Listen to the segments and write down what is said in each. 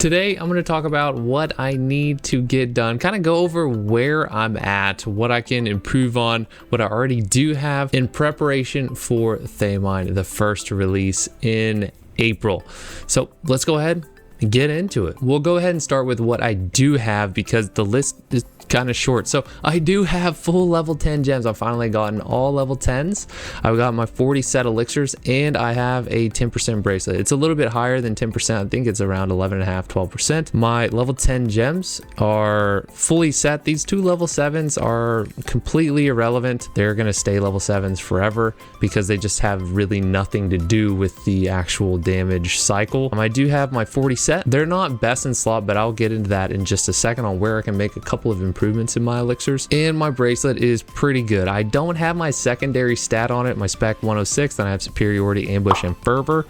Today, I'm going to talk about what I need to get done, kind of go over where I'm at, what I can improve on, what I already do have in preparation for Thaemine, the first release in April. So let's go ahead and get into it. We'll go ahead and start with what I do have because the list is kind of short. So I do have full level 10 gems. I've finally gotten all level 10s. I've got my 40 set elixirs and I have a 10% bracelet. It's a little bit higher than 10%. I think it's around 11.5, 12%. My level 10 gems are fully set. These two level 7s are completely irrelevant. They're going to stay level 7s forever because they just have really nothing to do with the actual damage cycle. I do have my 40 set. They're not best in slot, but I'll get into that in just a second on where I can make a couple of improvements in my elixirs. And my bracelet is pretty good. I don't have my secondary stat on it, my spec 106, then I have superiority, ambush, and fervor,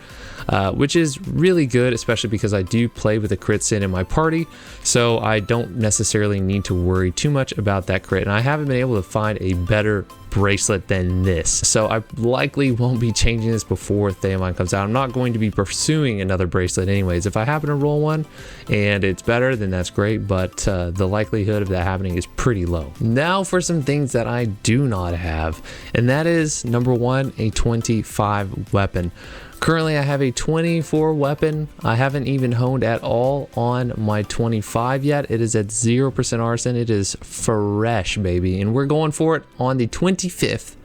which is really good, especially because I do play with a crit sin in my party, so I don't necessarily need to worry too much about that crit. And I haven't been able to find a better bracelet than this, so I likely won't be changing this before Thaemine comes out. I'm not going to be pursuing another bracelet anyways. If I happen to roll one and it's better, then that's great, but the likelihood of that happening is pretty low. Now for some things that I do not have, and that is number one, a 25 weapon. Currently, I have a 24 weapon. I haven't even honed at all on my 25 yet. It is at 0% arson. It is fresh, baby. And we're going for it on the 25th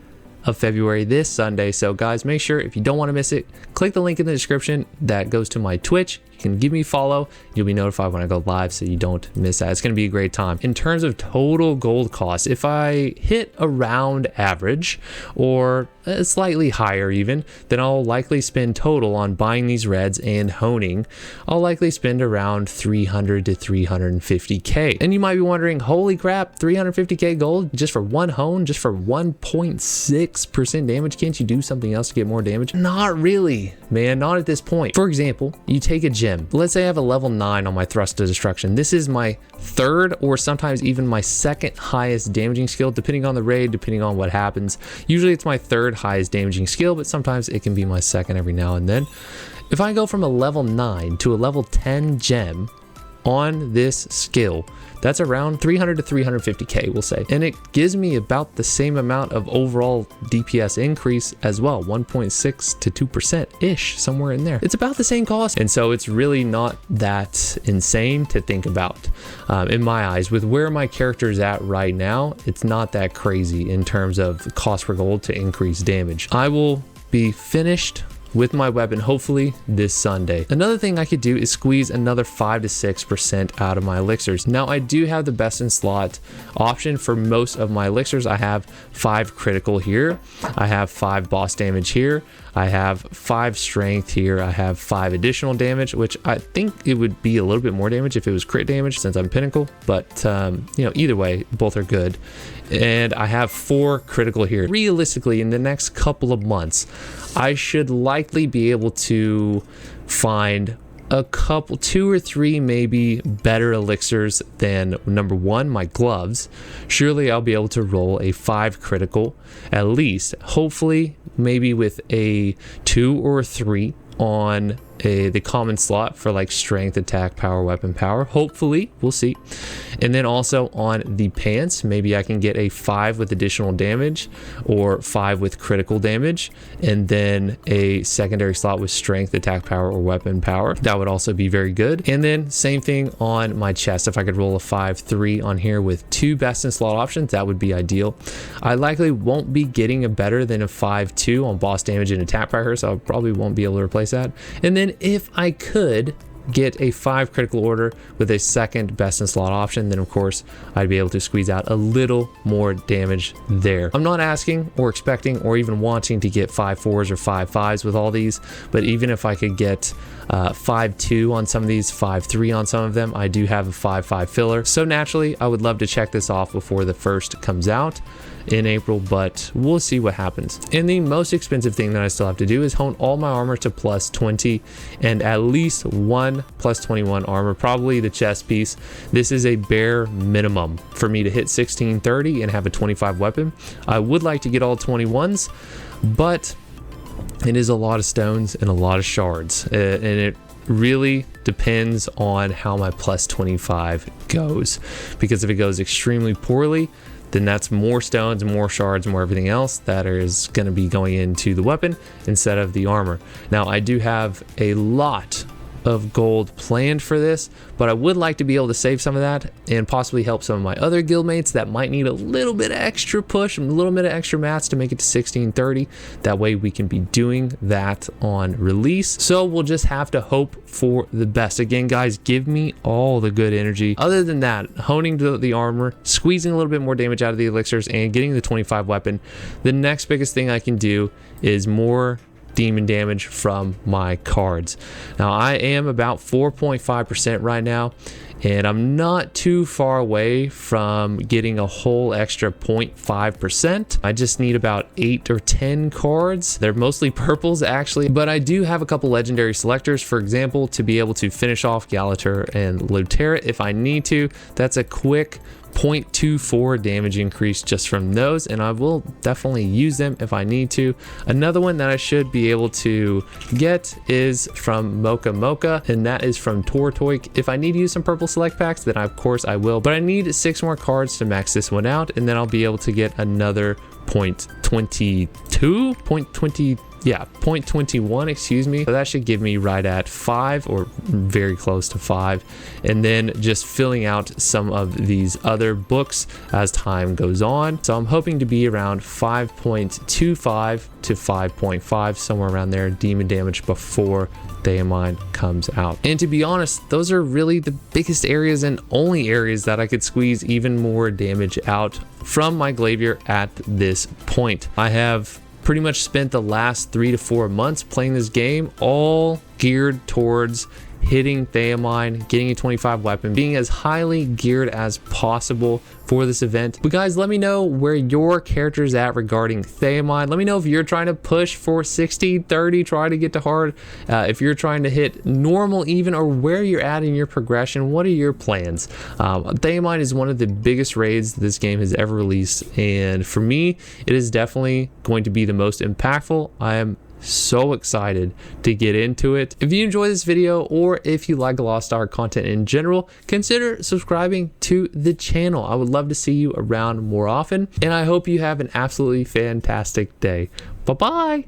of February, this Sunday. So guys, make sure if you don't want to miss it, click the link in the description that goes to my Twitch. You can give me a follow. You'll be notified when I go live so you don't miss that. It's going to be a great time. In terms of total gold cost, if I hit around average or slightly higher even, then I'll likely spend total on buying these reds and honing. I'll likely spend around 300 to 350k. And you might be wondering, holy crap, 350k gold just for one hone, just for 1.6% damage? Can't you do something else to get more damage? Not really, man, not at this point. For example, you take a gem. Let's say I have a level 9 on my thrust to destruction. This is my third or sometimes even my second highest damaging skill, depending on the raid, depending on what happens. Usually it's my third highest damaging skill, but sometimes it can be my second every now and then. If I go from a level 9 to a level 10 gem on this skill, that's around 300 to 350k, we'll say. And it gives me about the same amount of overall DPS increase as well, 1.6 to 2%-ish, somewhere in there. It's about the same cost. And so it's really not that insane to think about. In my eyes, with where my character is at right now, it's not that crazy in terms of cost per gold to increase damage. I will be finished with my weapon hopefully this Sunday. Another thing I could do is squeeze another 5 to 6% out of my elixirs. Now I do have the best in slot option for most of my elixirs. I have 5 critical here, I have 5 boss damage here, I have 5 strength here, I have 5 additional damage, which I think it would be a little bit more damage if it was crit damage since I'm pinnacle, but you know, either way, both are good. And I have 4 critical here. Realistically, in the next couple of months, I should likely be able to find a couple, 2 or 3 maybe better elixirs than number 1, my gloves. Surely I'll be able to roll a 5 critical at least, hopefully maybe with a 2 or 3 on the common slot for like strength, attack, power, weapon power. Hopefully, we'll see. And then also on the pants, maybe I can get a 5 with additional damage or 5 with critical damage, and then a secondary slot with strength, attack, power, or weapon power. That would also be very good. And then same thing on my chest. If I could roll a 5-3 on here with 2 best in slot options, that would be ideal. I likely won't be getting a better than a 5-2 on boss damage and attack power, so I probably won't be able to replace that. And then if I could get a 5 critical order with a second best in slot option, then of course I'd be able to squeeze out a little more damage there. I'm not asking or expecting or even wanting to get 5-4s or 5-5s with all these, but even if I could get 5-2 on some of these, 5-3 on some of them, I do have a 5-5 filler. So naturally, I would love to check this off before the first comes out in April, but we'll see what happens. And the most expensive thing that I still have to do is hone all my armor to plus 20 and at least 1 plus 21 armor, probably the chest piece. This is a bare minimum for me to hit 1630 and have a 25 weapon. I would like to get all 21s, but it is a lot of stones and a lot of shards, and it really depends on how my plus 25 goes, because if it goes extremely poorly, then that's more stones, more shards, more everything else that is going to be going into the weapon instead of the armor. Now, I do have a lot of gold planned for this, but I would like to be able to save some of that and possibly help some of my other guildmates that might need a little bit of extra push, a little bit of extra mats to make it to 1630. That way we can be doing that on release. So we'll just have to hope for the best. Again, guys, give me all the good energy. Other than that, honing the armor, squeezing a little bit more damage out of the elixirs, and getting the 25 weapon, the next biggest thing I can do is more demon damage from my cards. Now, I am about 4.5% right now, and I'm not too far away from getting a whole extra 0.5%. I just need about 8 or 10 cards. They're mostly purples actually, but I do have a couple legendary selectors, for example, to be able to finish off Gallater and Lotera if I need to. That's a quick 0.24 damage increase just from those, and I will definitely use them if I need to. Another one that I should be able to get is from Mocha, and that is from Tortoik. If I need to use some purple select packs, then of course I will, but I need 6 more cards to max this one out, and then I'll be able to get another 0.21, excuse me. So that should give me right at 5, or very close to 5. And then just filling out some of these other books as time goes on. So I'm hoping to be around 5.25 to 5.5, somewhere around there, demon damage before Thaemine comes out. And to be honest, those are really the biggest areas and only areas that I could squeeze even more damage out from my Glavier at this point. I have pretty much spent the last 3 to 4 months playing this game all geared towards hitting Thaemine, getting a 25 weapon, being as highly geared as possible for this event. But guys, let me know where your character is at regarding Thaemine. Let me know if you're trying to push for 60, 30, try to get to hard, if you're trying to hit normal even, or where you're at in your progression. What are your plans? Thaemine is one of the biggest raids this game has ever released, and for me, it is definitely going to be the most impactful. I am so excited to get into it. If you enjoy this video, or if you like Lost Ark content in general, consider subscribing to the channel. I would love to see you around more often, and I hope you have an absolutely fantastic day. Bye bye.